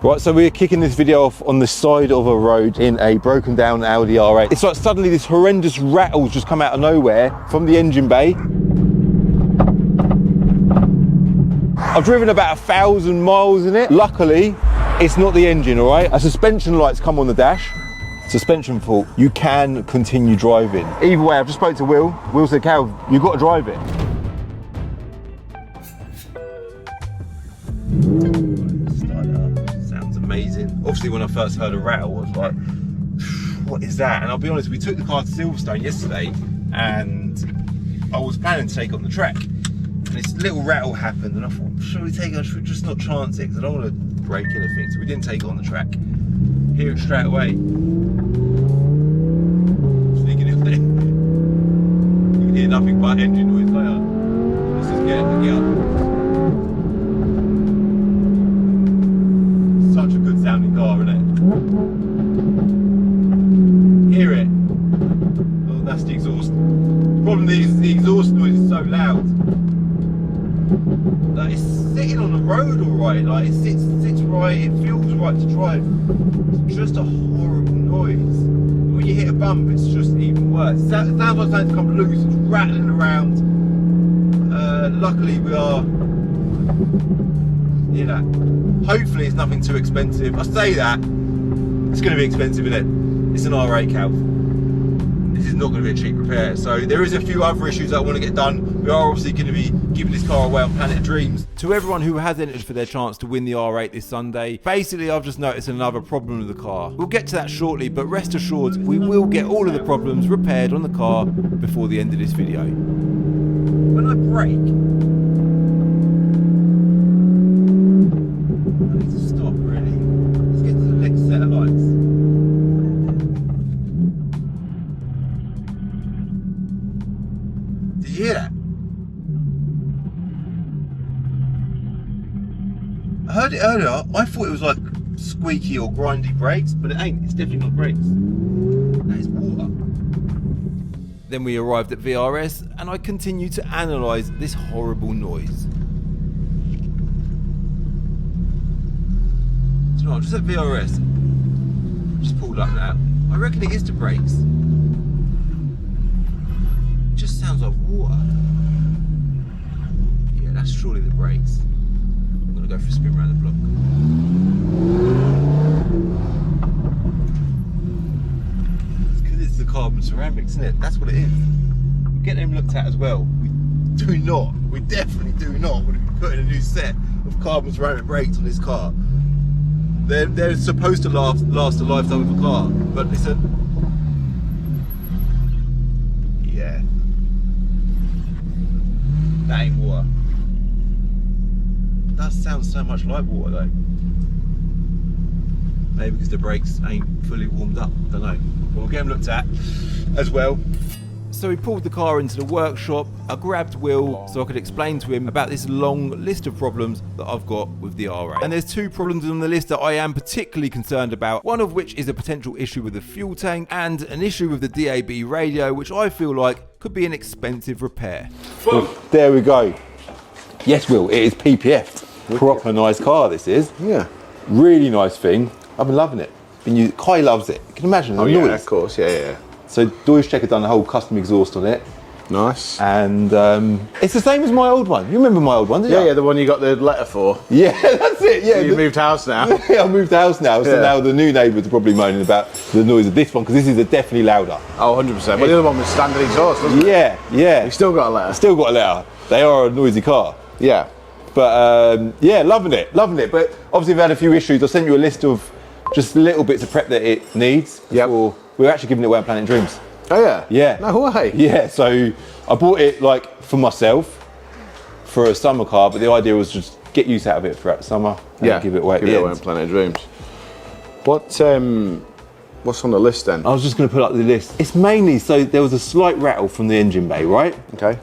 Right, so we're kicking this video off on the side of a road in a broken down Audi R8. It's like suddenly this horrendous rattle's just come out of nowhere from the engine bay. I've driven about 1,000 miles in it. Luckily, it's not the engine, all right? A suspension light's come on the dash. Suspension fault. You can continue driving. Either way, I've just spoke to Will. Will said, Cal, you've got to drive it. Amazing. Obviously, when I first heard a rattle, I was like, what is that? And I'll be honest, we took the car to Silverstone yesterday and I was planning to take it on the track. And this little rattle happened and I thought, should we take it? Should we just not chance it? Because I don't want to break anything. So we didn't take it on the track. Hear it straight away. Sneaking in there. You can hear nothing but engine noise later. Let's just get up. Such a good sounding car, isn't it? Hear it? Oh, that's the exhaust. The problem is the exhaust noise is so loud. Like, it's sitting on the road alright, like it sits right, it feels right to drive. It's just a horrible noise. When you hit a bump, it's just even worse. It sounds like something's come loose, it's rattling around. Luckily we are, you know, hopefully it's nothing too expensive. I say that, it's going to be expensive, isn't it? It's an R8 Cal. This is not going to be a cheap repair. So there is a few other issues that I want to get done. We are obviously going to be giving this car away on Planet of Dreams. To everyone who has entered for their chance to win the R8 this Sunday, basically I've just noticed another problem with the car. We'll get to that shortly, but rest assured we will get all of the problems repaired on the car before the end of this video. When I brake, hear that? I heard it earlier. I thought it was like squeaky or grindy brakes, but it ain't. It's definitely not brakes. That is water. Then we arrived at VRS and I continued to analyse this horrible noise. Do you know what? I'm just at VRS. Just pulled up now. I reckon it is the brakes. Just sounds like water. Yeah, that's surely the brakes. I'm gonna go for a spin around the block. It's because it's the carbon ceramics, isn't it? That's what it is. We'll get them looked at as well. We definitely do not want to be putting a new set of carbon ceramic brakes on this car. They're supposed to last a lifetime of a car, but listen. Yeah. That ain't water. It does sound so much like water though. Maybe because the brakes ain't fully warmed up, don't know. But we'll get them looked at as well. So we pulled the car into the workshop. I grabbed Will so I could explain to him about this long list of problems that I've got with the R8. And there's two problems on the list that I am particularly concerned about, one of which is a potential issue with the fuel tank and an issue with the DAB radio, which I feel like could be an expensive repair. Well, there we go. Yes, Will, it is PPF. Proper nice car this is. Yeah. Really nice thing. I've been loving it. Kai loves it. Can you imagine the noise? Yeah, of course, yeah. So Deutsche Checker done a whole custom exhaust on it. Nice. And it's the same as my old one. You remember my old one, didn't you? Yeah, the one you got the letter for. Yeah, that's it. Yeah. So you moved house now. Yeah, I moved house now. So now the new neighbours are probably moaning about the noise of this one because this is definitely louder. Oh, 100%. But the other one was standard exhaust, wasn't it? Yeah. You still got a letter. Still got a letter. They are a noisy car. Yeah. But yeah, loving it. But obviously we've had a few issues. I sent you a list of just little bits of prep that it needs before we're actually giving it away on Planet Dreams. Oh yeah? Yeah. No way. Yeah, so I bought it like for myself for a summer car, but the idea was just get use out of it throughout the summer and give it away at the end. On Planet Dreams. What's on the list then? I was just going to put up the list. It's mainly, so there was a slight rattle from the engine bay, right? Okay.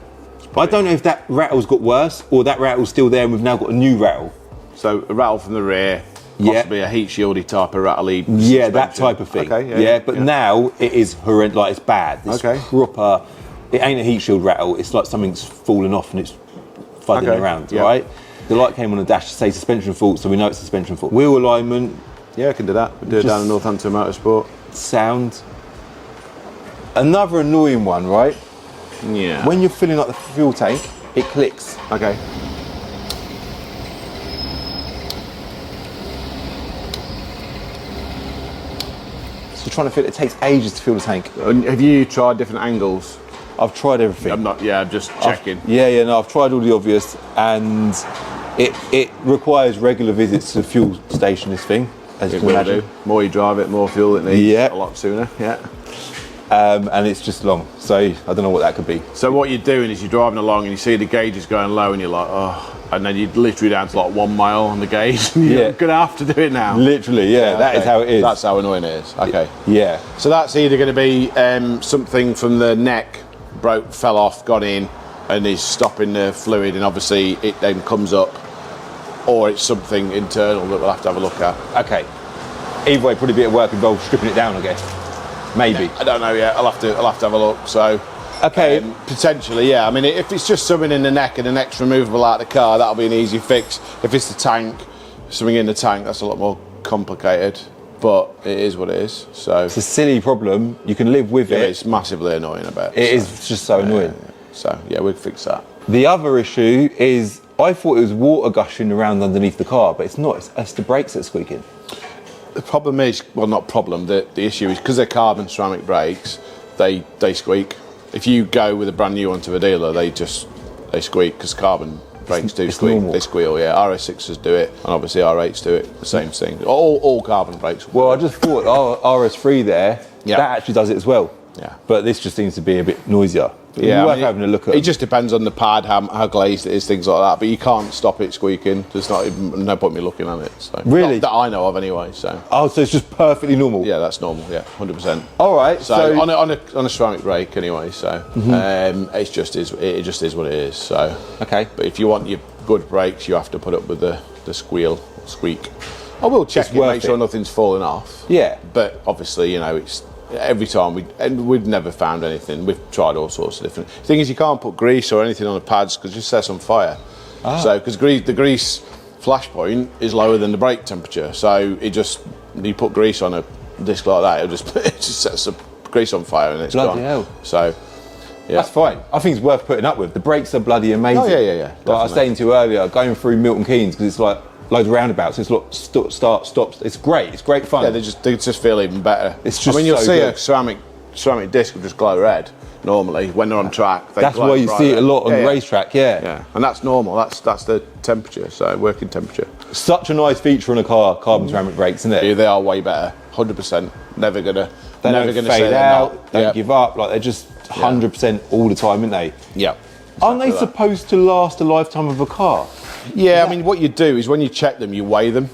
I don't know if that rattle's got worse or that rattle's still there and we've now got a new rattle. So a rattle from the rear, possibly a heat shieldy type of rattle. Yeah, that type of thing. Okay, but now it is horrendous, like it's bad. It's proper, it ain't a heat shield rattle, it's like something's fallen off and it's fudding around, right? The light came on the dash to say suspension fault, so we know it's suspension fault. Wheel alignment. Yeah, I can do that. We do it down in Northampton Motorsport. Sound. Another annoying one, right? Yeah. When you're filling up the fuel tank, it clicks. Okay. So trying to fill it takes ages to fill the tank. Have you tried different angles? I've tried everything. I'm just checking. I've tried all the obvious, and it requires regular visits to the fuel station, this thing, as you can imagine. The more you drive it, more fuel it needs. Yeah. A lot sooner. Yeah. And it's just long, so I don't know what that could be. So what you're doing is you're driving along and you see the gauges going low and you're like, oh, and then you're literally down to like 1 mile on the gauge. You're gonna have to do it now. Literally, yeah, that is how it is. That's how annoying it is. Okay. Yeah. So that's either going to be something from the neck fell off, gone in, and is stopping the fluid, and obviously it then comes up, or it's something internal that we'll have to have a look at. Okay. Either way, probably a bit of work involved stripping it down, I guess. Maybe. Yeah, I don't know yet. I'll have to have a look. So. Okay. Potentially, yeah. I mean, if it's just something in the neck and the neck's removable out of the car, that'll be an easy fix. If it's the tank, something in the tank, that's a lot more complicated. But it is what it is. So it's a silly problem. You can live with it. It's massively annoying about it. It is just so annoying. So yeah, we'll fix that. The other issue is I thought it was water gushing around underneath the car, but it's not. It's the brakes that's squeaking. The problem is, well, not problem. The issue is because they're carbon ceramic brakes, they squeak. If you go with a brand new one to the dealer, they squeak because carbon brakes do squeak. Normal. They squeal, yeah. RS6s do it, and obviously R8s do it. The same thing. All carbon brakes. Well, I just thought RS3 there, that actually does it as well. Yeah. But this just seems to be a bit noisier. But yeah, worth having a look at. It just depends on the pad, how glazed it is, things like that. But you can't stop it squeaking. There's no point me looking at it. So. Really? Not that I know of, anyway. So. Oh, so it's just perfectly normal. Yeah, that's normal. Yeah, 100%. All right. So on a ceramic brake, anyway. So it just is what it is. So. Okay. But if you want your good brakes, you have to put up with the squeak. I will check it, make sure nothing's falling off. Yeah. But obviously, it's. Every time we've never found anything. We've tried all sorts of different thing. Is you can't put grease or anything on the pads because it just sets on fire. So because the grease flash point is lower than the brake temperature, so you put grease on a disc like that, it just sets the grease on fire and it's bloody gone. Hell. So yeah, that's fine. I think it's worth putting up with. The brakes are bloody amazing. Oh yeah. Like I was saying to you earlier, going through Milton Keynes because it's like loads of roundabouts. It's like start, stops. It's great. It's great fun. Yeah, they just feel even better. It's just. You'll see good. a ceramic disc will just glow red normally when they're on track. That's why you see it a lot on the racetrack. Yeah, and that's normal. That's the temperature. So working temperature. Such a nice feature on a car, carbon ceramic brakes, isn't it? Yeah, they are way better. 100%. Never gonna fade out. Don't give up. Like they're just 100% all the time, aren't they? Yeah. Aren't they supposed to last a lifetime of a car? Yeah, I mean, what you do is when you check them, you weigh them.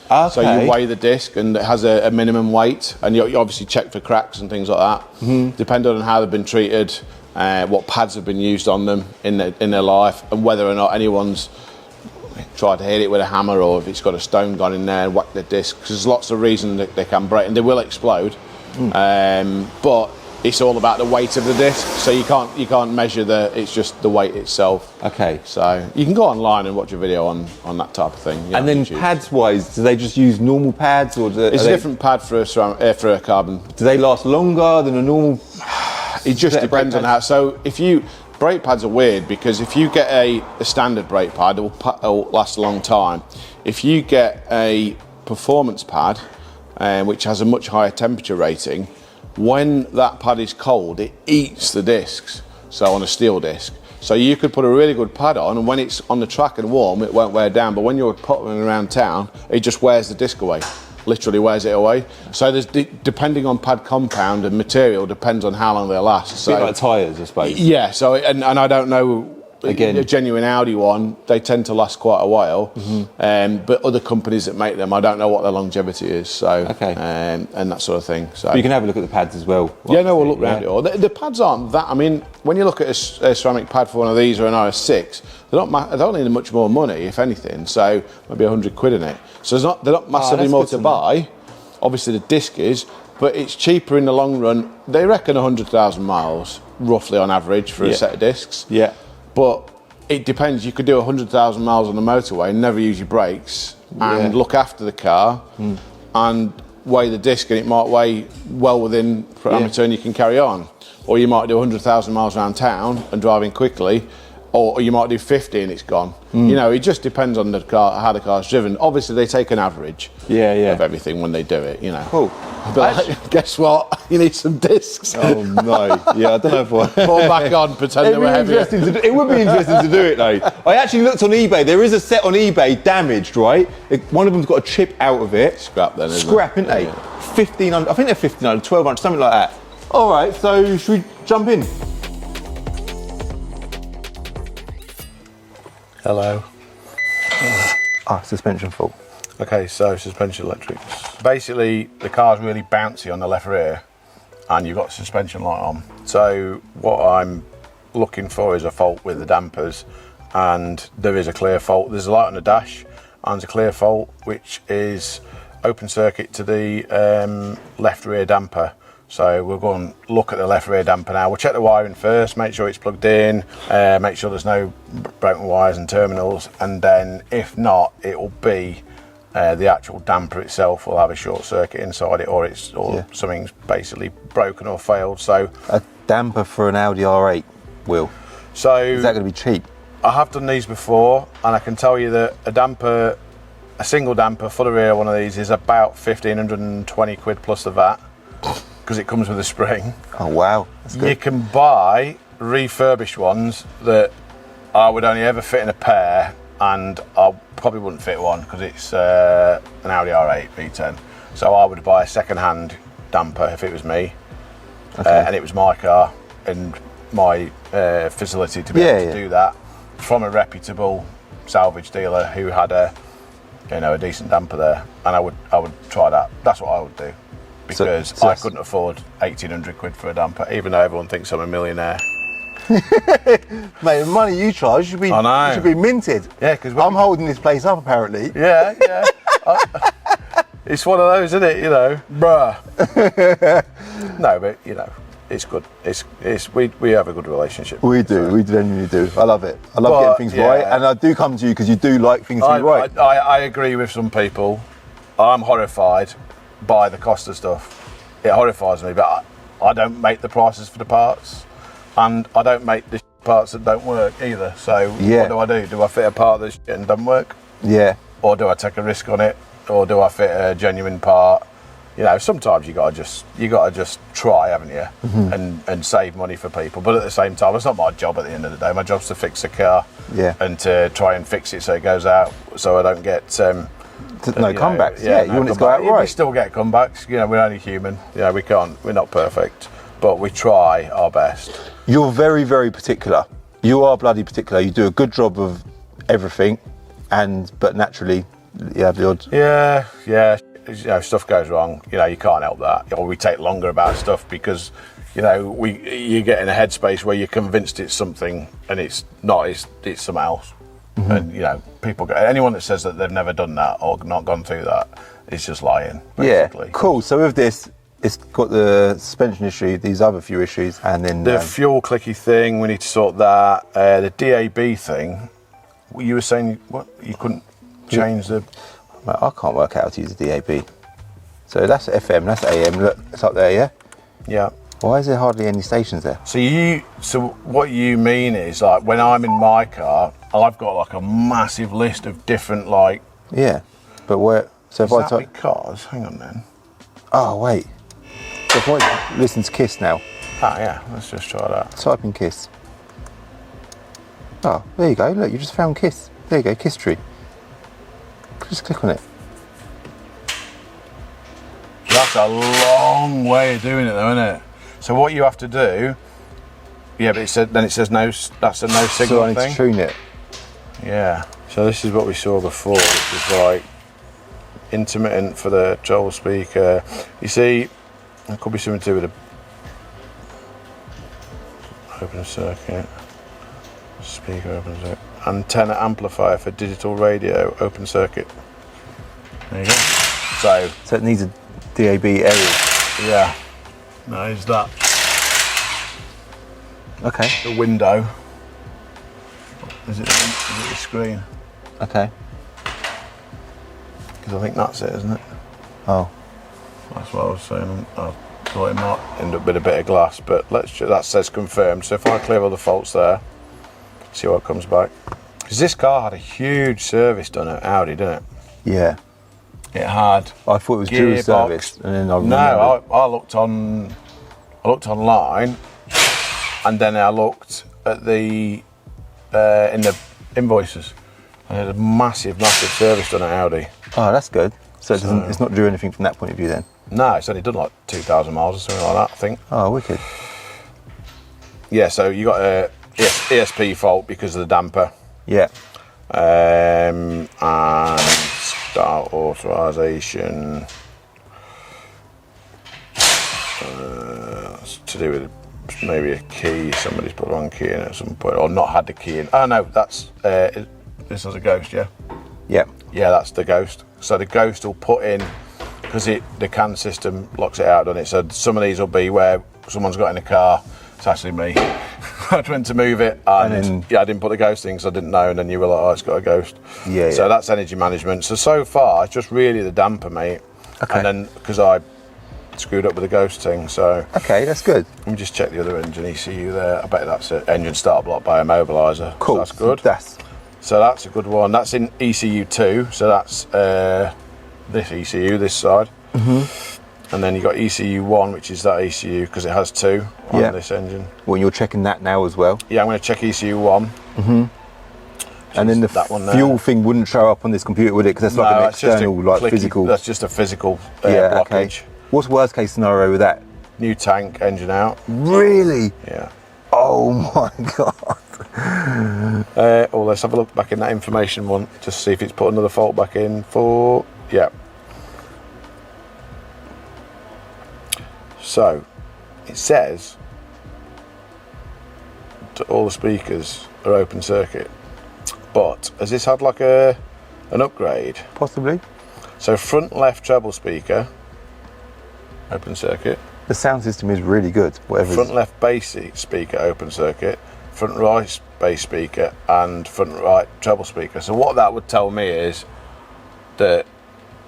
Okay. So you weigh the disc, and it has a minimum weight, and you obviously check for cracks and things like that. Depending on how they've been treated, what pads have been used on them in their life, and whether or not anyone's tried to hit it with a hammer or if it's got a stone gone in there and whacked the disc. Because there's lots of reasons that they can break, and they will explode. But it's all about the weight of the disc, so you can't measure it's just the weight itself. Okay. So you can go online and watch a video on that type of thing. And then pads wise, do they just use normal pads or it's a different pad for a carbon? Do they last longer than a normal? It just depends on how. So brake pads are weird because if you get a standard brake pad, it will last a long time. If you get a performance pad, which has a much higher temperature rating, when that pad is cold, it eats the discs, so on a steel disc. So you could put a really good pad on, and when it's on the track and warm, it won't wear down, but when you're pottering around town, it just wears the disc away. Literally wears it away. So there's depending on pad compound and material, depends on how long they'll last. So, a bit like tyres, I suppose. Yeah, so, and I don't know, again, a genuine Audi one, they tend to last quite a while. But other companies that make them, I don't know what their longevity is. So, and that sort of thing. So but you can have a look at the pads as well. Yeah, no, we'll look around it all. The pads aren't that. I mean, when you look at a ceramic pad for one of these or an RS6, they don't need much more money, if anything. So maybe 100 quid in it. So they're not massively more to buy. Obviously, the disc is, but it's cheaper in the long run. They reckon 100,000 miles, roughly on average, for a set of discs. Yeah. But it depends. You could do 100,000 miles on the motorway and never use your brakes and look after the car and weigh the disc, and it might weigh well within parameter and you can carry on. Or you might do 100,000 miles around town and driving quickly, or you might do 50 and it's gone. You know, it just depends on the car, how the car's driven. Obviously, they take an average of everything when they do it, you know. Cool. But like, guess what? You need some discs. Oh no! Yeah, I don't know if I Put them back on, pretend they were heavy. It would be interesting to do it though. I actually looked on eBay. There is a set on eBay damaged, right? One of them's got a chip out of it. Scrap then, isn't Scrap, isn't they? 1,500. I think they're 1,500, 1,200, something like that. All right, so should we jump in? Hello. Suspension fault. Okay, so suspension electrics. Basically, the car's really bouncy on the left rear and you've got suspension light on. So what I'm looking for is a fault with the dampers, and there is a clear fault. There's a light on the dash and a clear fault, which is open circuit to the left rear damper. So we'll go and look at the left rear damper now. We'll check the wiring first, make sure it's plugged in, make sure there's no broken wires and terminals, and then if not, it will be the actual damper itself will have a short circuit inside it, or something's basically broken or failed. So a damper for an Audi R8 wheel. So is that going to be cheap? I have done these before, and I can tell you that a single damper for the rear one of these is about 1,520 quid plus the VAT, because it comes with a spring. Oh wow, that's good. You can buy refurbished ones that I would only ever fit in a pair, and I probably wouldn't fit one because it's an Audi R8 V10. So I would buy a second-hand damper if it was me, and it was my car and my facility to be able to do that from a reputable salvage dealer who had a decent damper there, and I would try that. That's what I would do, because so I couldn't afford 1,800 quid for a damper, even though everyone thinks I'm a millionaire. Mate, the money you charge should be minted. Yeah, because I'm holding this place up apparently. Yeah. It's one of those, isn't it? You know, bruh. No, but you know, it's good. We have a good relationship. We genuinely do. I love it. I love getting things right, and I do come to you because you do like things to be right. I agree with some people. I'm horrified by the cost of stuff. It horrifies me, but I don't make the prices for the parts, and I don't make the parts that don't work either. So what do? Do I fit a part that's shit and doesn't work? Yeah. Or do I take a risk on it? Or do I fit a genuine part? You know, sometimes you gotta just try, haven't you? And save money for people. But at the same time, it's not my job at the end of the day. My job's to fix a car, and to try and fix it so it goes out, so I don't get no comebacks. You want it to go out right. We still get comebacks. You know, we're only human. Yeah, we're not perfect, but we try our best. You're very, very particular. You are bloody particular. You do a good job of everything, but naturally, you have the odd. Yeah. You know, stuff goes wrong. You know, you can't help that. Or we take longer about stuff because, you know, you get in a headspace where you're convinced it's something and it's not. It's something else. And you know, anyone that says that they've never done that or not gone through that is just lying. Basically. Yeah. Cool. So with this, it's got the suspension issue, these other few issues, and then the fuel clicky thing. We need to sort that. The DAB thing. You were saying what? You couldn't change the. I can't work out how to use the DAB. So that's FM, that's AM. Look, it's up there, yeah. Yeah. Why is there hardly any stations there? So what you mean is, like, when I'm in my car, I've got like a massive list of different, like. Yeah, but where? So if I type. Because hang on then. Oh wait. So if I listen to Kiss now. Ah yeah, let's just try that. Type in Kiss. Oh, there you go. Look, you just found Kiss. There you go, Kiss Tree. Just click on it. That's a long way of doing it, though, isn't it? So what you have to do, but it says no. That's a no signal so I need thing. to tune it. Yeah. So this is what we saw before, which is like intermittent for the treble speaker. You see, it could be something to do with a open circuit. Speaker open circuit. Antenna amplifier for digital radio, open circuit. There you go. So it needs a DAB area. Yeah. No, is that. Okay. The window. Is it the screen? Okay. Because I think that's it, isn't it? Oh. That's what I was saying. I thought it might end up with a bit of glass, but that says confirmed. So if I clear all the faults there, see what comes back. Because this car had a huge service done at Audi, didn't it? Yeah. It had. I thought it was due service, and then I remembered. No, I looked online, and then I looked at the in the invoices, and it had a massive service done at Audi. Oh, that's good. So it's not due anything from that point of view then? No, it's only done like 2,000 miles or something like that, I think. Oh, wicked. Yeah, so you got a ESP fault because of the damper. Yeah. And start authorization. It's to do with maybe a key. Somebody's put the wrong key in at some point, or not had the key in. Oh no, that's this is a ghost, yeah. Yeah. Yeah, that's the ghost. So the ghost will put in, because the CAN system locks it out, doesn't it? So some of these will be where someone's got in a car. It's actually me. I went to move it, and then, I didn't put the ghost in because I didn't know, and then you were like, oh, it's got a ghost. Yeah. So that's energy management. So far, it's just really the damper, mate. Okay. And then, because I screwed up with the ghost thing, so... Okay, that's good. Let me just check the other engine ECU there. I bet that's an engine start block by immobiliser. Cool. So that's good. So that's a good one. That's in ECU 2, so that's this ECU, this side. And then you got ECU 1, which is that ECU, because it has 2 on this engine. Well, you're checking that now as well? Yeah, I'm going to check ECU 1. And then the fuel thing wouldn't show up on this computer, would it? Because that's like an external, like physical... That's just a physical blockage. Okay. What's worst case scenario with that? New tank, engine out. Really? Yeah. Oh my God. Let's have a look back in that information one, just see if it's put another fault back in for... Yeah. So, it says all the speakers are open circuit, but has this had like an upgrade? Possibly. So front left treble speaker, open circuit. The sound system is really good. Front left bass speaker, open circuit. Front right bass speaker and front right treble speaker. So what that would tell me is that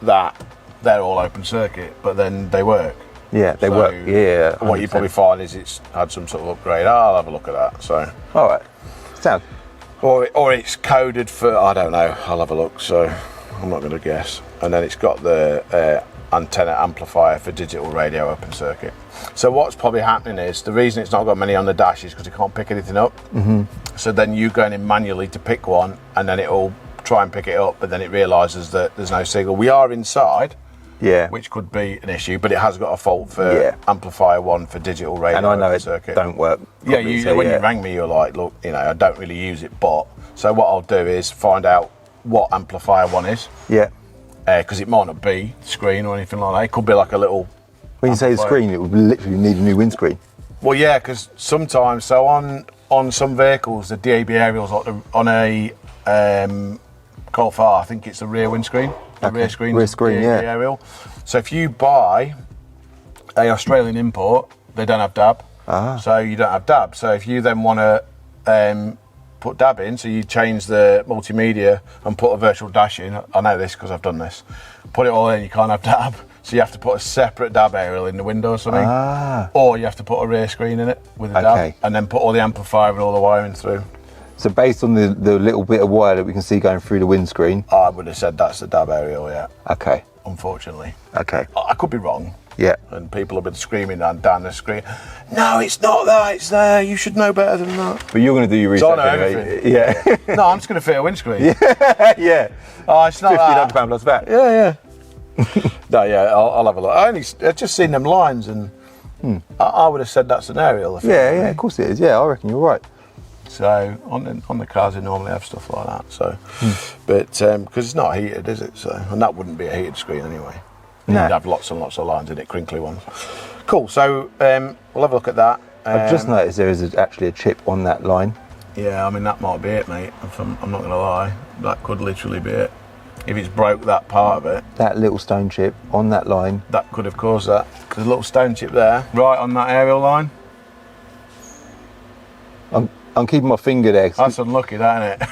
they're all open circuit, but then they work. Yeah, they work. Yeah. 100%. What you probably find is it's had some sort of upgrade. I'll have a look at that. So. All right. Sound. Or it's coded for, I don't know. I'll have a look. So I'm not going to guess. And then it's got the antenna amplifier for digital radio open circuit. So what's probably happening is the reason it's not got many on the dash is because it can't pick anything up. So then you going in manually to pick one, and then it'll try and pick it up, but then it realises that there's no signal. We are inside. Yeah, which could be an issue, but it has got a fault for amplifier 1 for digital radio. And I know circuit. It don't work. Probably, when you rang me, you're like, look, I don't really use it, but so what I'll do is find out what amplifier 1 is. Yeah. Because it might not be the screen or anything like that. It could be like a little. When you say the screen, it would literally need a new windscreen. Well, yeah, because sometimes, so on some vehicles, the DAB aerials, like on a Golf R, I think it's the rear windscreen. The rear screen, yeah. Aerial. So if you buy a Australian import, they don't have DAB. So you don't have DAB. So if you then want to put DAB in, so you change the multimedia and put a virtual dash in. I know this because I've done this. Put it all in, you can't have DAB. So you have to put a separate DAB aerial in the window or something. Or you have to put a rear screen in it with a DAB. And then put all the amplifier and all the wiring through. So based on the little bit of wire that we can see going through the windscreen? I would have said that's the DAB aerial, yeah. Okay. Unfortunately. Okay. I could be wrong. Yeah. And people have been screaming down the screen, no, it's not that, it's there, you should know better than that. But you're going to do your research anyway. Yeah. No, I'm just going to fit a windscreen. Yeah. Oh, it's not that. £1,500 plus VAT. Yeah. No, yeah, I'll have a look. I've just seen them lines and I would have said that's an aerial. Yeah, of course it is. Yeah, I reckon you're right. So on the cars they normally have stuff like that. So, but because it's not heated, is it? So, and that wouldn't be a heated screen anyway. No. You'd have lots and lots of lines in it, crinkly ones. Cool. So we'll have a look at that. I've just noticed there is actually a chip on that line. Yeah, I mean that might be it, mate. I'm not going to lie. That could literally be it. If it's broke that part of it. That little stone chip on that line. That could have caused that. There's a little stone chip there, right on that aerial line. I'm keeping my finger there. That's unlucky, that, isn't it?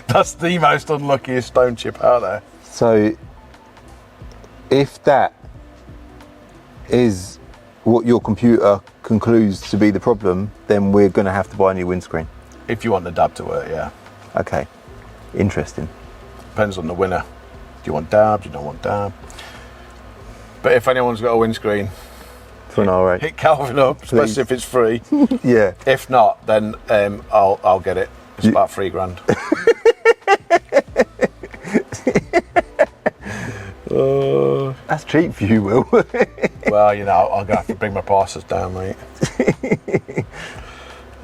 That's the most unluckiest stone chip out there. So, if that is what your computer concludes to be the problem, then we're going to have to buy a new windscreen. If you want the dab to work, yeah. Okay, interesting. Depends on the winner. Do you want dab? Do you don't want dab? But if anyone's got a windscreen, For an R8. hit Calvin up, Please. especially if it's free. Yeah. If not, then I'll get it. It's about £3 grand. That's cheap for you, Will. Well, you know, I'm gonna have to bring my prices down, mate.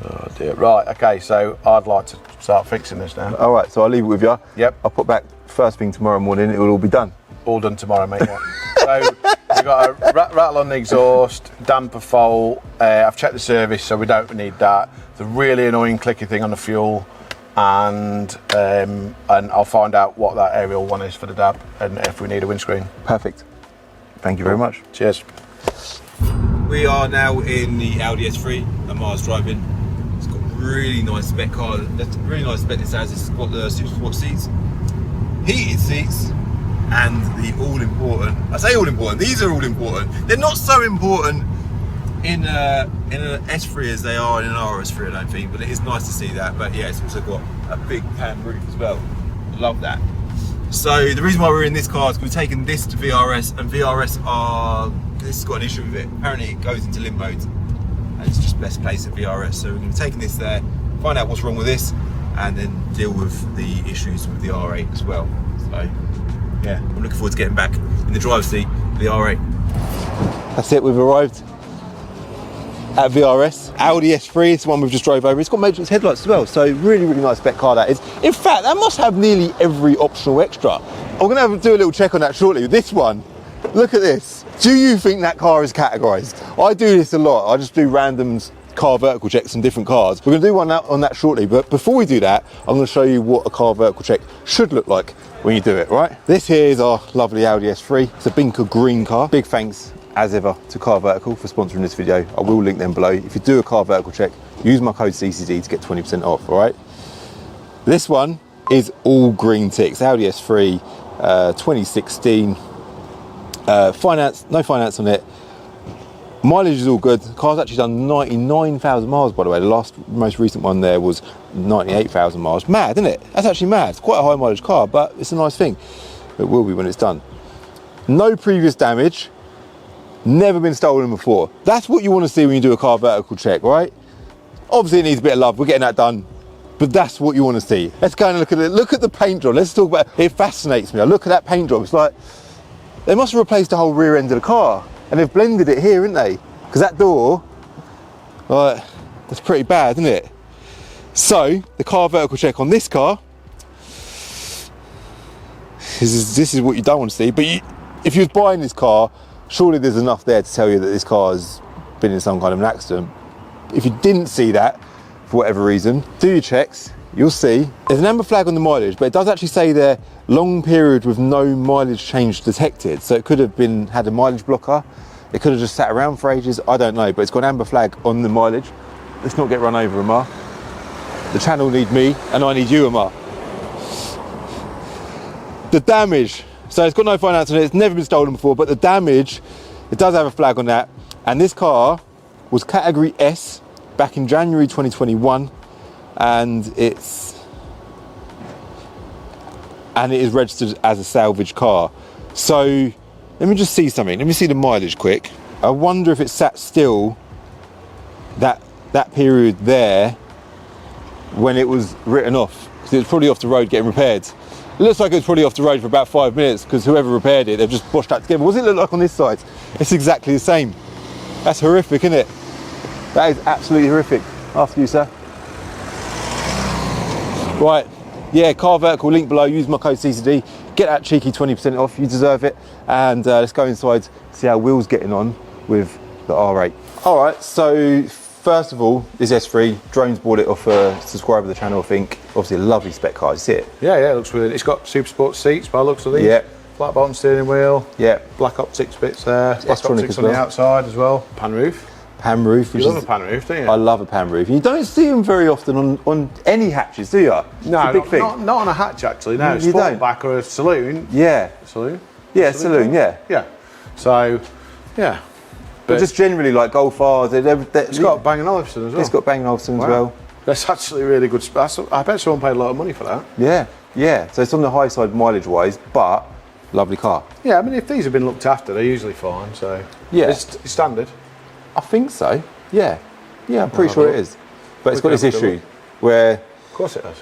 Oh dear. Right, okay, so I'd like to start fixing this now. All right, so I'll leave it with you. Yep. I'll put back first thing tomorrow morning. It will all be done. All done tomorrow, mate. Yeah. So we've got a rattle on the exhaust, damper fault. I've checked the service, so we don't need that. The really annoying clicky thing on the fuel, and I'll find out what that aerial one is for the dab, and if we need a windscreen. Perfect. Thank you very much. Cheers. We are now in the Audi S3. Amar's driving. It's got really nice spec car. That's really nice spec this has. It's got the super sport seats, heated seats, and the all important. I say all important. These are all important. They're not so important in an S3 as they are in an RS3, I don't think. But it is nice to see that. But yeah, it's also got a big pan roof as well. Love that. So the reason why we're in this car is we've taken this to VRS, and VRS this has got an issue with it. Apparently it goes into limp mode, and it's just best place at VRS. So we're going to be taking this there, find out what's wrong with this, and then deal with the issues with the R8 as well. So yeah, I'm looking forward to getting back in the driver's seat of the R8. That's it, we've arrived at VRS. Audi S3 is the one we've just drove over. It's got Matrix headlights as well, so really, really nice spec car that is. In fact, that must have nearly every optional extra. I'm going to do a little check on that shortly. This one, look at this. Do you think that car is categorised? I do this a lot. I just do random car vertical checks on different cars. We're going to do one on that shortly, but before we do that, I'm going to show you what a car vertical check should look like when you do it, right? This here is our lovely Audi S3. It's a Binker green car. Big thanks, as ever, to Car Vertical for sponsoring this video. I will link them below. If you do a car vertical check, use my code CCD to get 20% off, all right? This one is all green ticks. Audi S3, 2016. Finance, no finance on it. Mileage is all good. The car's actually done 99,000 miles, by the way. The most recent one there was 98,000 miles. Mad, isn't it? That's actually mad. It's quite a high mileage car, but it's a nice thing. It will be when it's done. No previous damage. Never been stolen before. That's what you want to see when you do a car vertical check, right? Obviously it needs a bit of love. We're getting that done, but that's what you want to see. Let's go and look at it. Look at the paint job. Let's talk about it. It fascinates me. I look at that paint job. It's like they must have replaced the whole rear end of the car, and they've blended it here, haven't they? Because that door, like, that's pretty bad, isn't it? So the car vertical check on this car. This is what you don't want to see. But if you was buying this car, surely there's enough there to tell you that this car has been in some kind of an accident. If you didn't see that, for whatever reason, do your checks, you'll see. There's an amber flag on the mileage, but it does actually say there, long period with no mileage change detected. So it could have had a mileage blocker. It could have just sat around for ages, I don't know, but it's got an amber flag on the mileage. Let's not get run over, Amar. The channel need me, and I need you, Amar. The damage. So it's got no finance on it, it's never been stolen before, but the damage, it does have a flag on that. And this car was category S back in January 2021, and it is registered as a salvage car. So let me just see something. Let me see the mileage quick. I wonder if it sat still that period there when it was written off, because it was probably off the road getting repaired. It looks like it was probably off the road for about 5 minutes because whoever repaired it, they've just washed that together. What does it look like on this side? It's exactly the same. That's horrific, isn't it? That is absolutely horrific. After you, sir. Right, yeah, Car Vertical, link below. Use my code CCD. Get that cheeky 20% off. You deserve it. And let's go inside, see how Will's getting on with the R8. All right, so first of all, this S3, Drones bought it off a subscriber of the channel, I think. Obviously a lovely spec car, you see it? Yeah, it looks really. It's got super sport seats by the looks of these. Yeah. Flat bottom steering wheel. Yeah. Black optics bits there. Black S-tronic optics as on well. the outside as well. Pan roof. pan roof. You love a pan roof, don't you? I love a pan roof. You don't see them very often on any hatches, do you? No, it's a big thing. Not on a hatch actually. No, You don't. Sportback or a saloon. Yeah. Saloon. Yeah, saloon. Yeah. Yeah. So, yeah. But just generally like Golf R's. It's got Bang & Olufsen as well. It's got Bang & Olufsen as well. That's actually really good. I bet someone paid a lot of money for that. Yeah, yeah. So it's on the high side mileage-wise, but lovely car. Yeah, I mean, if these have been looked after, they're usually fine. So yeah, it's standard. I think so. Yeah, yeah. I'm pretty sure it is. But it's got this issue where, of course, it has.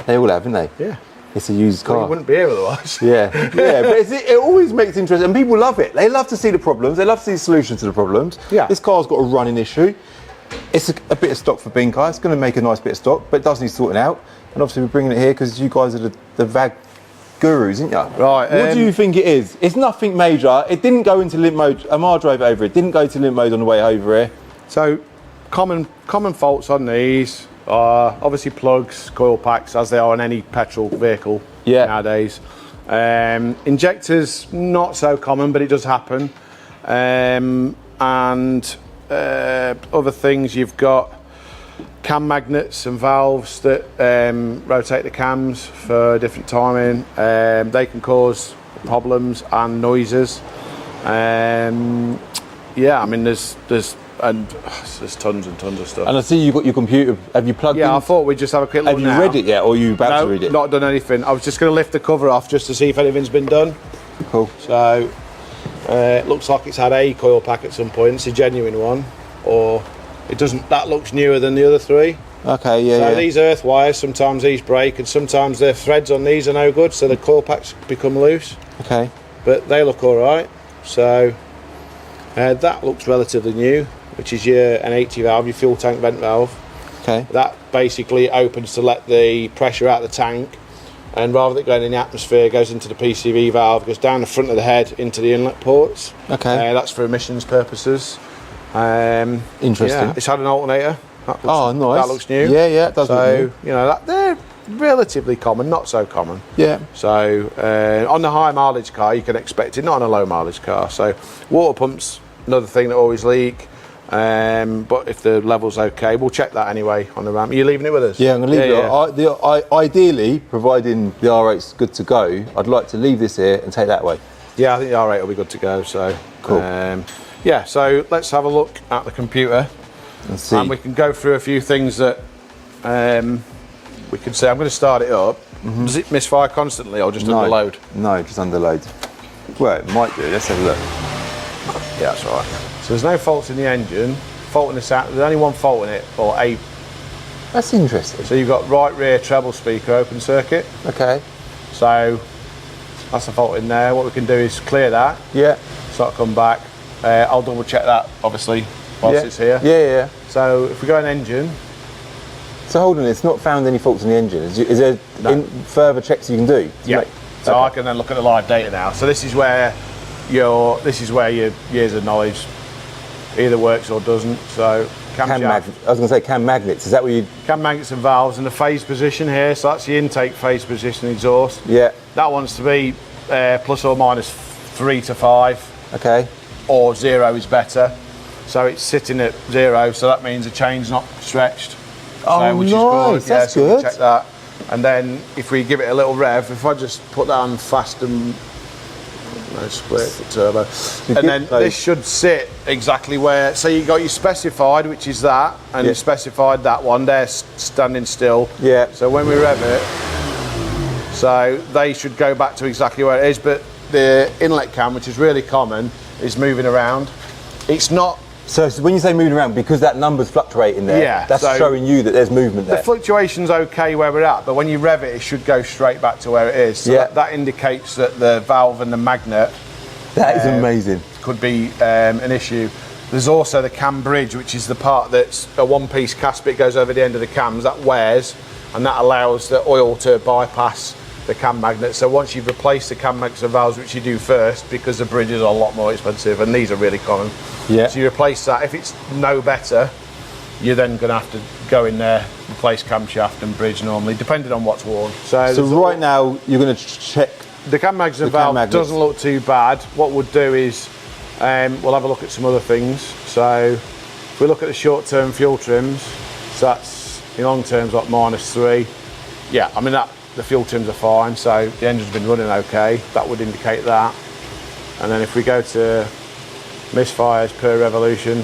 They all have, haven't they? Yeah. It's a used car. Well, you wouldn't be here otherwise. Yeah, yeah. But it always makes it interesting, and people love it. They love to see the problems. They love to see the solutions to the problems. Yeah. This car's got a running issue. It's a bit of stock for being car. It's going to make a nice bit of stock, but it does need sorting out. And obviously, we're bringing it here because you guys are the VAG gurus, aren't you? Right. What do you think it is? It's nothing major. It didn't go into limp mode. Amar drove over it. Didn't go to limp mode on the way over here. So, common faults on these are obviously plugs, coil packs, as they are on any petrol vehicle nowadays. Injectors, not so common, but it does happen. Other things, you've got cam magnets and valves that rotate the cams for different timing. They can cause problems and noises. Yeah, I mean, there's tons and tons of stuff. And I see you've got your computer. Have you plugged in? Yeah, I thought we'd just have a quick look. Have you read it yet, or are you about to read it? Not done anything. I was just going to lift the cover off just to see if anything's been done. Cool. So, it looks like it's had a coil pack at some point. It's a genuine one, or it doesn't. That looks newer than the other three. Okay, yeah. So these earth wires, sometimes these break, and sometimes the threads on these are no good, so the coil packs become loose. Okay. But they look all right. So that looks relatively new, which is your N80 valve, your fuel tank vent valve. Okay. That basically opens to let the pressure out of the tank, and rather than going in the atmosphere, goes into the PCV valve, goes down the front of the head into the inlet ports. Okay. That's for emissions purposes. Interesting. Yeah, it's had an alternator. Nice. That looks new. Yeah, yeah, it does look new. You know, they're relatively common, not so common. Yeah. So on the high mileage car, you can expect it, not on a low mileage car. So water pumps, another thing that always leak. But if the level's okay, we'll check that anyway on the ramp. Are you leaving it with us? Yeah, I'm going to leave it. Ideally, providing the R8's good to go, I'd like to leave this here and take that away. Yeah, I think the R8 will be good to go. So cool. Yeah, so let's have a look at the computer. Let's see. And we can go through a few things that we can say. I'm going to start it up. Mm-hmm. Does it misfire constantly or just under load? No, just under load. Well, it might do. Let's have a look. Yeah, that's all right. So there's no faults in the engine. Fault in the sound. There's only one fault in it, or a. That's interesting. So you've got right rear treble speaker open circuit. Okay. So that's a fault in there. What we can do is clear that. Yeah. So I'll come back. I'll double check that, obviously, whilst it's here. Yeah, yeah. So if we go in engine. So hold on, it's not found any faults in the engine. Is there further checks you can do? Yeah. So I can then look at the live data now. So this is where your years of knowledge either works or doesn't. So cam magnets. I was going to say cam magnets. Is that what you? Cam magnets and valves, and the phase position here. So that's the intake phase position exhaust. Yeah. That wants to be plus or minus 3 to 5. Okay. Or 0 is better. So it's sitting at 0. So that means the chain's not stretched. Which is good. That's so good. We'll check that. And then if we give it a little rev, if I just put that on fast and split the turbo, and then this should sit exactly where. So you got your specified, which is that, and you specified that one. They're standing still. Yeah. So when we rev it, so they should go back to exactly where it is. But the inlet cam, which is really common, is moving around. It's not. So when you say moving around, because that number's fluctuating there, that's showing you that there's movement there. The fluctuation's okay where we're at, but when you rev it, it should go straight back to where it is. So that indicates that the valve and the magnet. That is amazing. Could be an issue. There's also the cam bridge, which is the part that's a one-piece cast bit goes over the end of the cams. That wears, and that allows the oil to bypass the cam magnet. So once you've replaced the cam magnets and valves, which you do first, because the bridges are a lot more expensive, and these are really common. Yeah. So you replace that. If it's no better, you're then going to have to go in there, replace camshaft and bridge normally, depending on what's worn. So right now, you're going to check. The cam mags and valve doesn't look too bad. What we'll do is we'll have a look at some other things. So if we look at the short-term fuel trims, so that's in long terms like -3. Yeah, I mean the fuel trims are fine, so the engine's been running okay. That would indicate that. And then if we go to misfires per revolution,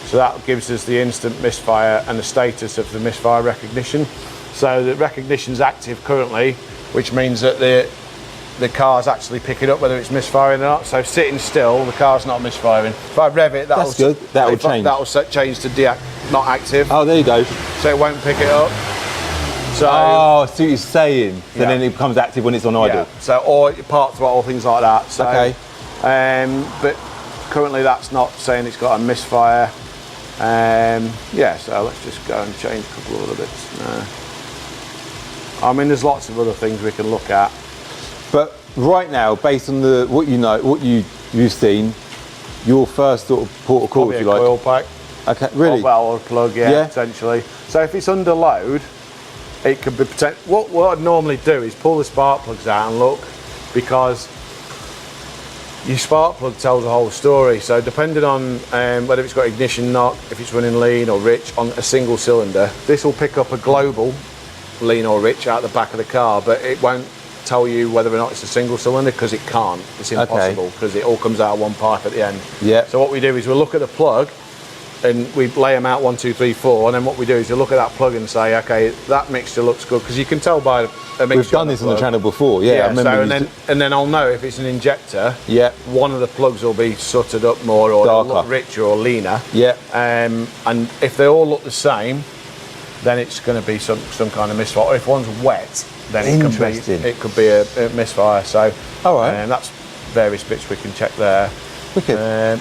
so that gives us the instant misfire and the status of the misfire recognition. So the recognition's active currently, which means that the car's actually picking up whether it's misfiring or not. So sitting still, the car's not misfiring. If I rev it, That's good. That will change. That will change to not active. Oh, there you go. So it won't pick it up. So, oh, I see what you're saying. So Yeah. then it becomes active when it's on idle. yeah. So or part throttle, things like that. So, Okay. But currently that's not saying it's got a misfire. Yeah. So let's just go and change a couple of other bits. I mean, there's lots of other things we can look at. But right now, based on what you know, what you've seen, your first sort of port of call, Probably if a you like. coil pack. Okay, really? Or a plug, Yeah. potentially. So if it's under load, it could be what I'd normally do is pull the spark plugs out and look, because your spark plug tells the whole story. So depending on whether it's got ignition knock, if it's running lean or rich on a single cylinder, this will pick up a global lean or rich out the back of the car, but it won't tell you whether or not it's a single cylinder, because it can't. It's impossible, because it all comes out of one pipe at the end. Yeah. So what we do is we'll look at the plug and we lay them out 1, 2, 3, 4, and then what we do is we look at that plug and say, okay, that mixture looks good, because you can tell by a mixture. We've done this on the plug. channel before, yeah. I remember So and then I'll know if it's an injector. Yeah. One of the plugs will be sooted up more, or it'll Darker. look richer or leaner. Yeah. And if they all look the same, then it's going to be some kind of misfire. Or if one's wet, then Interesting. it could be a misfire. So All right. that's various bits we can check there. Wicked.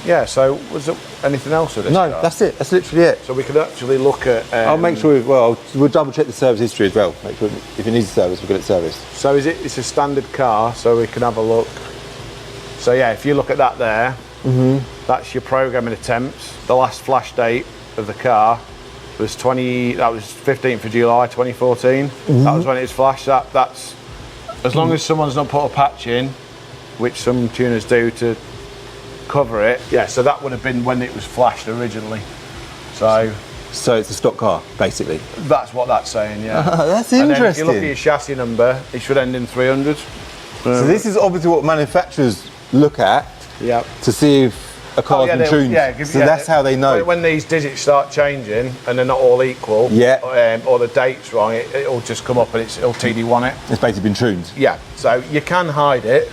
Yeah. So was there anything else with this? No, car? that's it. That's literally it. So we could actually look at. I'll make sure we'll double check the service history as well. Make sure if it needs a service, we'll get it serviced. So it's a standard car, so we can have a look. So yeah, if you look at that there, that's your programming attempts. The last flash date of the car was 15th of July 2014. That was when it was flashed. That's as long as someone's not put a patch in, which some tuners do to cover it. Yeah, so that would have been when it was flashed originally. So it's a stock car, basically. that's what that's saying, yeah. That's And then if you interesting. look at your chassis number, it should end in 300. So this is obviously what manufacturers look at Yeah. to see if a car's been tuned. So that's how they know. When these digits start changing and they're not all equal, Yeah. or the date's wrong, it'll just come up and it'll TD1 it. It's basically been tuned. Yeah, so you can hide it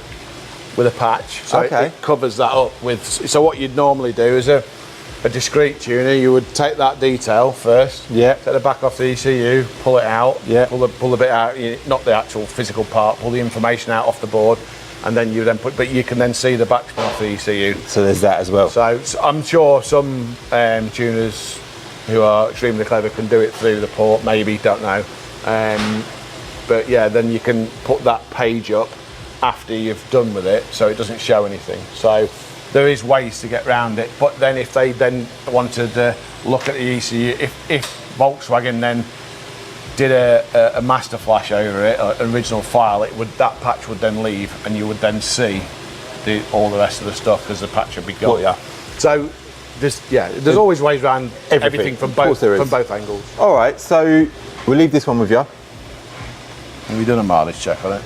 with a patch, so Okay. it covers that up with. So what you'd normally do is a discrete tuner, you would take that detail first, Yeah. take the back off the ECU, pull it out, Yeah. pull the bit out, not the actual physical part, pull the information out off the board, and then you can then see the backspin off the ECU. So there's that as well. So I'm sure some tuners who are extremely clever can do it through the port, maybe, don't know. But yeah, then you can put that page up after you've done with it, so it doesn't show anything. So there is ways to get around it. But then if they then wanted to look at the ECU, if Volkswagen then did a master flash over it, an original file, that patch would then leave, and you would then see all the rest of the stuff, because the patch would be gone. Got ya. So there's always ways around everything from Of course there is. both angles. All right, so we'll leave this one with you. Have you done a mileage check on it?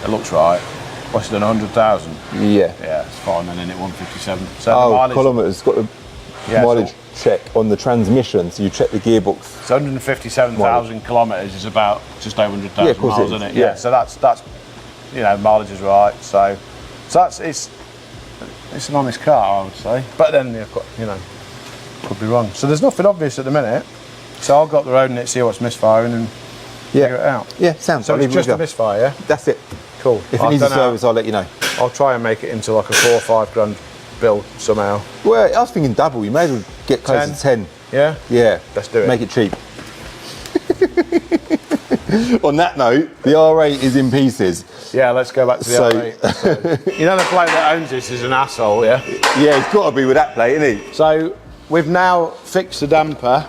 It looks right. What's it done, 100,000? Yeah. Yeah, it's fine then, isn't it? 157. So the Oh, mileage, kilometres. Got a Yeah, mileage so- check on the transmission, so you check the gearbox. so 157,000 kilometres is about just over 100,000 Yeah, of course miles, it is. isn't it? Yeah. So that's mileage is right. So that's it's an honest car, I would say. But then could be wrong. So there's nothing obvious at the minute. So I'll go up the road and see what's misfiring and figure it out. Yeah, sounds. So I'll it's leave it just with a you. misfire, yeah? That's it. Cool. If I it needs a don't know. service, I'll let you know. I'll try and make it into like a 4 or 5 grand bill somehow. Well, I was thinking double. You may as well get close 10? to 10. Yeah? Yeah. Let's do it. Make it cheap. On that note, the R8 is in pieces. Yeah, let's go back to the So- R8. So, you know the bloke that owns this is an asshole, yeah? Yeah, it's got to be with that plate, isn't he? So we've now fixed the damper.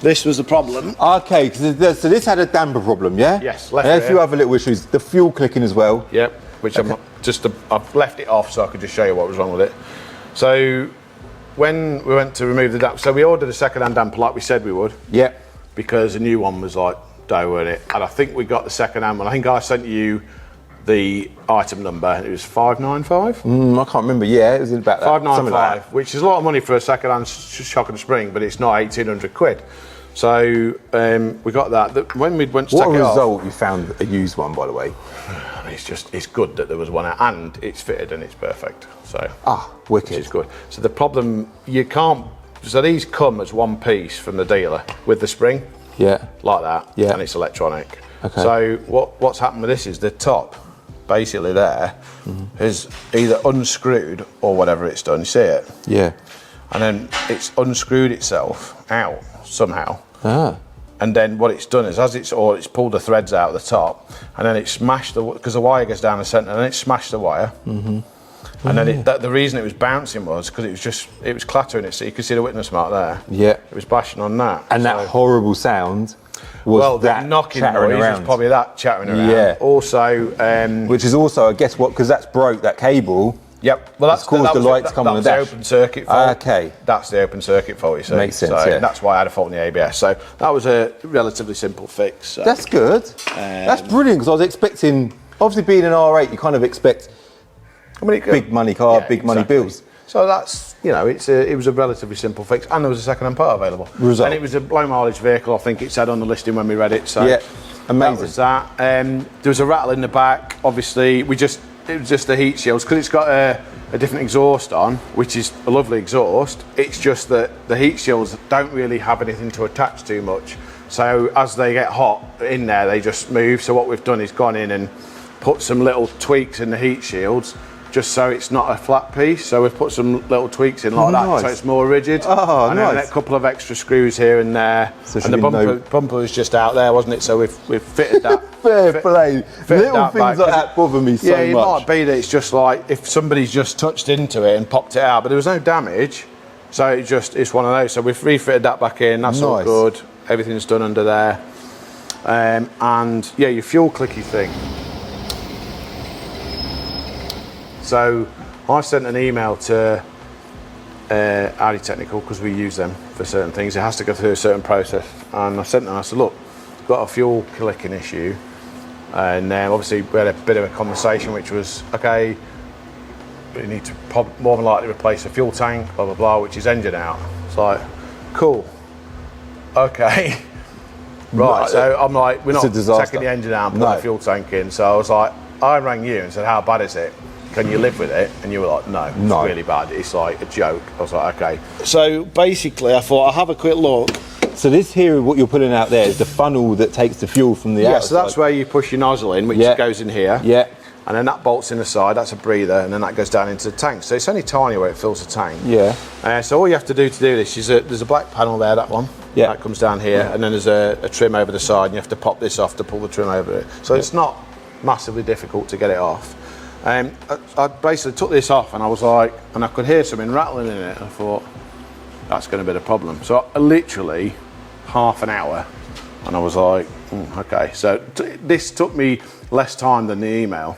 This was the problem. Okay, so this had a damper problem, yeah? Yes, left And a rear. few other little issues. The fuel clicking as well. Yep. which I've left it off so I could just show you what was wrong with it. So when we went to remove the damper, so we ordered a second-hand damper like we said we would. Yeah. Because the new one was like, dough, weren't it? And I think we got the second-hand one. I think I sent you the item number. It was 595. I can't remember. Yeah, it was about that. 595, which is a lot of money for a second-hand shock and spring, but it's not 1,800 quid. So we got that. When we went to take it off, what result you found a used one, by the way? It's good that there was one out, and it's fitted and it's perfect. So wicked. Which is good. So the problem, you can't. So these come as one piece from the dealer with the spring. Yeah. Like that. Yeah. And it's electronic. Okay. So what's happened with this is the top, basically there, is either unscrewed or whatever it's done. You see it? Yeah. And then it's unscrewed itself out somehow. Ah. And then what it's done is, it's pulled the threads out of the top, and then it smashed because the wire goes down the centre, and then it smashed the wire. And then the reason it was bouncing was because it was clattering it, so you could see the witness mark there. Yeah. It was bashing on that. And that horrible sound was that knocking noise around. was probably that chattering around. Yeah. Also, which is also, I guess, because that's broke that cable. Yep. Well, that's caused the lights to come on the dash. That's the open circuit fault. Okay. That's the open circuit fault, you see. Makes sense, so yeah. That's why I had a fault in the ABS. So that was a relatively simple fix. So. That's good. That's brilliant, because I was expecting, obviously being an R8, you kind of expect big money car, big money bills. So that's, it was a relatively simple fix, and there was a second-hand part available. Result. And it was a low mileage vehicle, I think it said on the listing when we read it. So yeah, amazing. That was that. There was a rattle in the back. Obviously, it was just the heat shields, because it's got a different exhaust on, which is a lovely exhaust. It's just that the heat shields don't really have anything to attach too much. So as they get hot in there, they just move. So what we've done is gone in and put some little tweaks in the heat shields, just so it's not a flat piece. So we've put some little tweaks in like that, so it's more rigid. And then a couple of extra screws here and there. So and the bumper was just out there, wasn't it? So we've fitted that. Fair play. Little things like that bother me so much. Yeah, it might be that it's just like if somebody's just touched into it and popped it out, but there was no damage. So it's one of those. So we've refitted that back in. That's all good. Everything's done under there. And yeah, your fuel clicky thing. So I sent an email to Audi Technical, because we use them for certain things. It has to go through a certain process. And I sent them, I said, look, I've got a fuel clicking issue. And obviously we had a bit of a conversation, which was, okay, you need to more than likely replace the fuel tank, blah, blah, blah, which is engine out. It's like, cool, okay. Right, so I'm like, we're not taking the engine out and putting the fuel tank in. So I was like, I rang you and said, how bad is it? Can you live with it? And you were like, no, it's really bad. It's like a joke. I was like, okay. So basically I thought I'll have a quick look. So this here, what you're putting out there is the funnel that takes the fuel from the outside. Yeah, so that's where you push your nozzle in, which goes in here. Yeah. And then that bolts in the side, that's a breather, and then that goes down into the tank. So it's only tiny where it fills the tank. Yeah. So all you have to do this is, there's a black panel there, that one. Yeah. That comes down here, and then there's a trim over the side, and you have to pop this off to pull the trim over it. So it's not massively difficult to get it off. I basically took this off, and I was like, and I could hear something rattling in it, and I thought, that's going to be the problem. So I literally half an hour, and I was like, okay. So this took me less time than the email,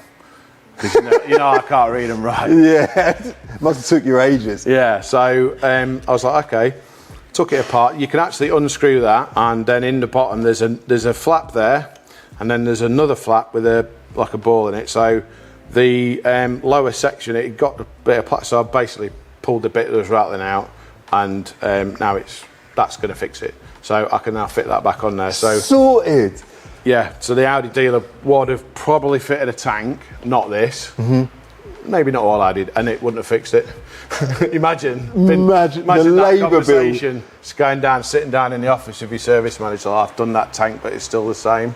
because I can't read and write. Yeah, must have took you ages. Yeah, so I was like, okay, took it apart. You can actually unscrew that, and then in the bottom there's a flap there, and then there's another flap with like a ball in it. So the lower section, it got a bit of plastic, so I basically pulled the bit that was rattling out, and now that's going to fix it. So I can now fit that back on there. So sorted. Yeah, so the Audi dealer would have probably fitted a tank, not this. Maybe not all I did, and it wouldn't have fixed it. Imagine the labour bill. Just going down, sitting down in the office of your service manager, like, I've done that tank, but it's still the same.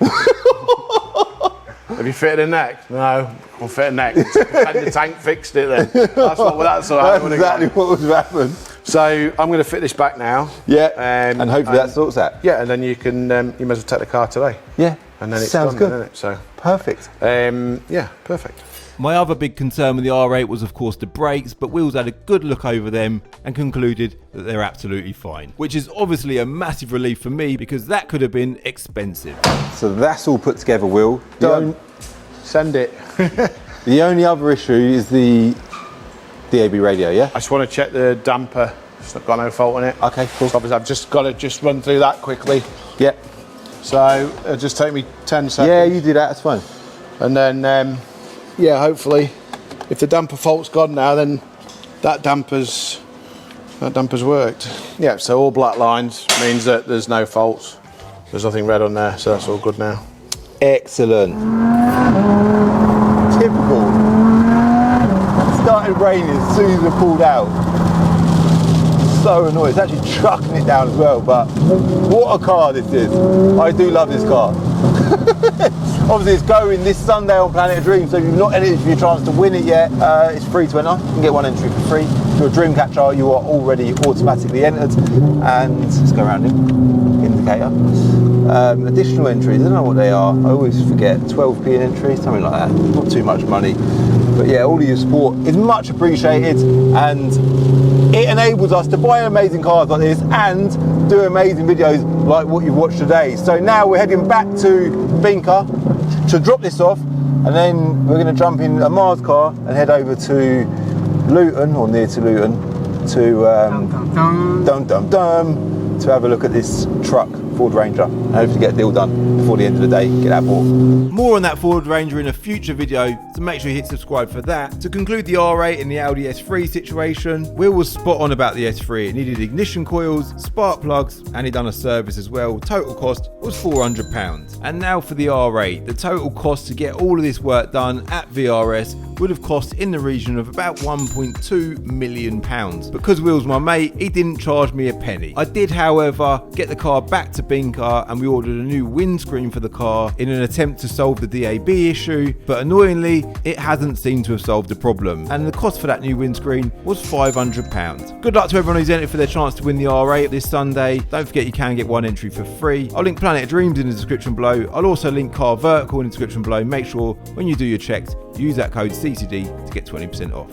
Have you fitted a neck? No, I'll fit a neck. And the tank fixed it then. That's exactly what would have happened. So I'm going to fit this back now. Yeah, and hopefully that sorts that. Yeah, and then you can, you may as well take the car today. Yeah, and then it's sounds done, good. Isn't it? So perfect. Yeah, perfect. My other big concern with the R8 was of course the brakes, but Will's had a good look over them and concluded that they're absolutely fine. Which is obviously a massive relief for me, because that could have been expensive. So that's all put together, Will. Done. Send it. The only other issue is the DAB radio, yeah? I just want to check the damper. It's not got no fault in it. Okay, cool. So obviously I've just got to run through that quickly. Yeah. So it'll just take me 10 seconds. Yeah, you do that, that's fine. And then, yeah, hopefully, if the damper fault's gone now, then that damper's worked. Yeah, so all black lines means that there's no faults. There's nothing red on there, so that's all good now. Excellent. Typical. It started raining as soon as we pulled out. So annoying. It's actually trucking it down as well, but what a car this is. I do love this car. Obviously it's going this Sunday on Planet of Dreams, so if you've not entered for your chance to win it yet, it's free to enter. You can get one entry for free. If you're a dream catcher, you are already automatically entered. And let's go around him. Indicator. Additional entries, I don't know what they are. I always forget. 12p an entry, something like that. Not too much money. But yeah, all of your support is much appreciated, and it enables us to buy amazing cars like this and do amazing videos like what you've watched today. So now we're heading back to Binker to drop this off, and then we're going to jump in a Mars car and head over to Luton, or near to Luton, to to have a look at this truck, Ford Ranger, and hopefully get a deal done before the end of the day, get that bought. More on that Ford Ranger in a future video, so make sure you hit subscribe for that. To conclude the R8 and the Audi S3 situation, Will was spot on about the S3. It needed ignition coils, spark plugs, and he'd done a service as well. Total cost was £400. And now for the R8, the total cost to get all of this work done at VRS would have cost in the region of about £1.2 million. Because Will's my mate, he didn't charge me a penny. I did, however, get the car back to Binker, and we ordered a new windscreen for the car in an attempt to solve the DAB issue, but annoyingly it hasn't seemed to have solved the problem, and the cost for that new windscreen was £500. Good luck to everyone who's entered for their chance to win the R8 this Sunday. Don't forget you can get one entry for free. I'll link Planet of Dreams in the description below. I'll also link Car Vertical in the description below. Make sure when you do your checks, use that code CCD to get 20% off.